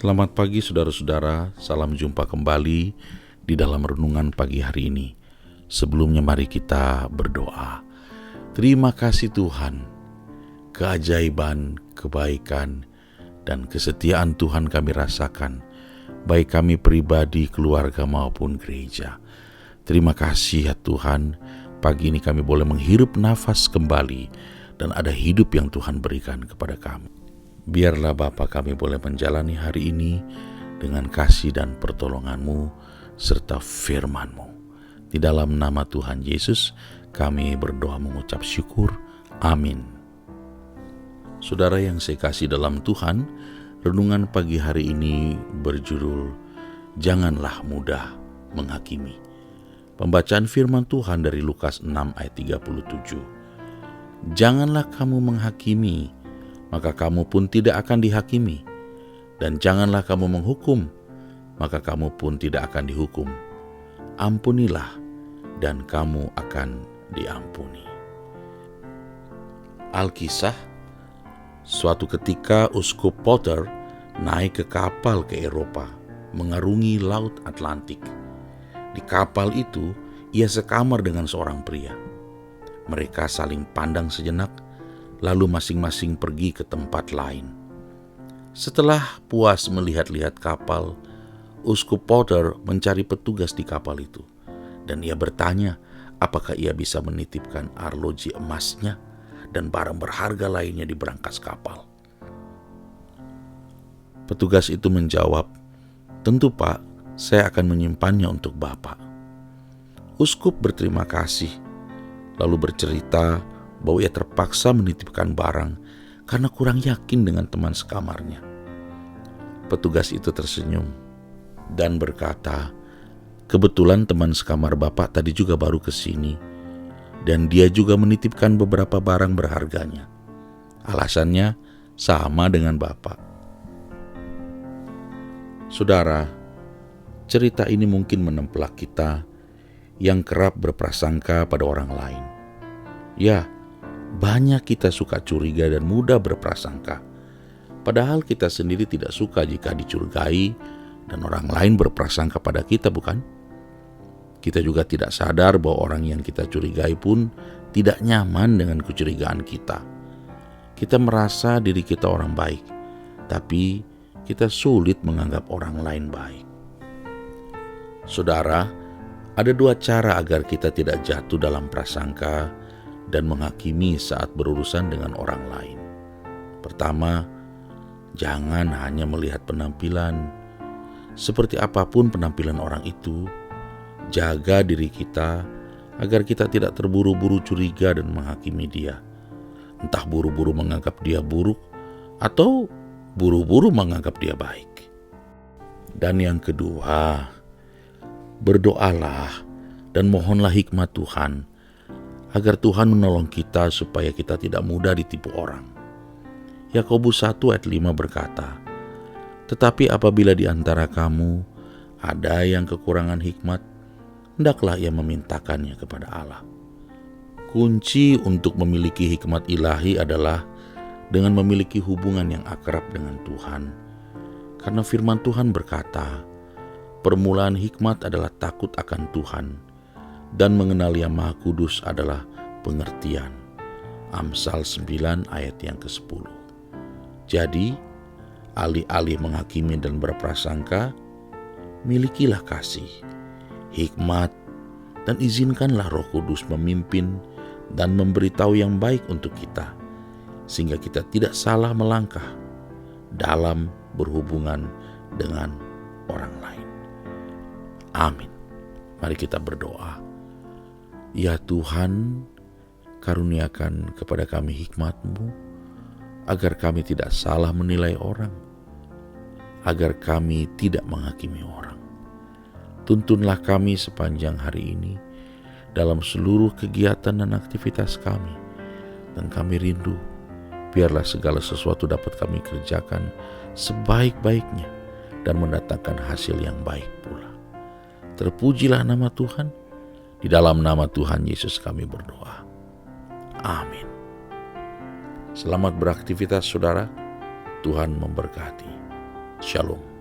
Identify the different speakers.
Speaker 1: Selamat pagi saudara-saudara, salam jumpa kembali di dalam renungan pagi hari ini. Sebelumnya mari kita berdoa. Terima kasih Tuhan, keajaiban, kebaikan, dan kesetiaan Tuhan kami rasakan, baik kami pribadi, keluarga maupun gereja. Terima kasih ya Tuhan, pagi ini kami boleh menghirup nafas kembali dan ada hidup yang Tuhan berikan kepada kami. Biarlah Bapa kami boleh menjalani hari ini dengan kasih dan pertolongan-Mu serta firman-Mu. Di dalam nama Tuhan Yesus kami berdoa mengucap syukur. Amin. Saudara yang saya kasih dalam Tuhan, renungan pagi hari ini berjudul Janganlah mudah menghakimi. Pembacaan firman Tuhan dari Lukas 6 ayat 37. Janganlah kamu menghakimi, maka kamu pun tidak akan dihakimi. Dan janganlah kamu menghukum, maka kamu pun tidak akan dihukum. Ampunilah, dan kamu akan diampuni. Alkisah, suatu ketika Uskup Potter naik ke kapal ke Eropa, mengarungi Laut Atlantik. Di kapal itu, ia sekamar dengan seorang pria. Mereka saling pandang sejenak, lalu masing-masing pergi ke tempat lain. Setelah puas melihat-lihat kapal, Uskup Potter mencari petugas di kapal itu, dan ia bertanya apakah ia bisa menitipkan arloji emasnya dan barang berharga lainnya di berangkas kapal. Petugas itu menjawab, "Tentu Pak, saya akan menyimpannya untuk Bapak." Uskup berterima kasih, lalu bercerita bahwa ia terpaksa menitipkan barang karena kurang yakin dengan teman sekamarnya. Petugas itu tersenyum dan berkata, "Kebetulan teman sekamar Bapak tadi juga baru ke sini, dan dia juga menitipkan beberapa barang berharganya. Alasannya sama dengan Bapak." Saudara, cerita ini mungkin menemplak kita yang kerap berprasangka pada orang lain. Ya, banyak kita suka curiga dan mudah berprasangka. Padahal kita sendiri tidak suka jika dicurigai dan orang lain berprasangka pada kita, bukan? Kita juga tidak sadar bahwa orang yang kita curigai pun tidak nyaman dengan kecurigaan kita. Kita merasa diri kita orang baik, tapi kita sulit menganggap orang lain baik. Saudara, ada dua cara agar kita tidak jatuh dalam prasangka dan menghakimi saat berurusan dengan orang lain. Pertama, jangan hanya melihat penampilan. Seperti apapun penampilan orang itu, jaga diri kita agar kita tidak terburu-buru curiga dan menghakimi dia. Entah buru-buru menganggap dia buruk atau buru-buru menganggap dia baik. Dan yang kedua, berdoalah dan mohonlah hikmat Tuhan agar Tuhan menolong kita supaya kita tidak mudah ditipu orang. Yakobus 1 ayat 5 berkata, "Tetapi apabila di antara kamu ada yang kekurangan hikmat, hendaklah ia memintakannya kepada Allah." Kunci untuk memiliki hikmat ilahi adalah dengan memiliki hubungan yang akrab dengan Tuhan. Karena firman Tuhan berkata, permulaan hikmat adalah takut akan Tuhan, dan mengenal Yang Maha Kudus adalah pengertian. Amsal 9 ayat yang ke-10. Jadi, alih-alih menghakimi dan berprasangka, milikilah kasih, hikmat, dan izinkanlah Roh Kudus memimpin dan memberitahu yang baik untuk kita, sehingga kita tidak salah melangkah dalam berhubungan dengan orang lain. Amin. Mari kita berdoa. Ya Tuhan, karuniakan kepada kami hikmat-Mu, agar kami tidak salah menilai orang, agar kami tidak menghakimi orang. Tuntunlah kami sepanjang hari ini, dalam seluruh kegiatan dan aktivitas kami, dan kami rindu, biarlah segala sesuatu dapat kami kerjakan sebaik-baiknya, dan mendatangkan hasil yang baik pula. Terpujilah nama Tuhan. Di dalam nama Tuhan Yesus kami berdoa. Amin. Selamat beraktivitas saudara. Tuhan memberkati. Shalom.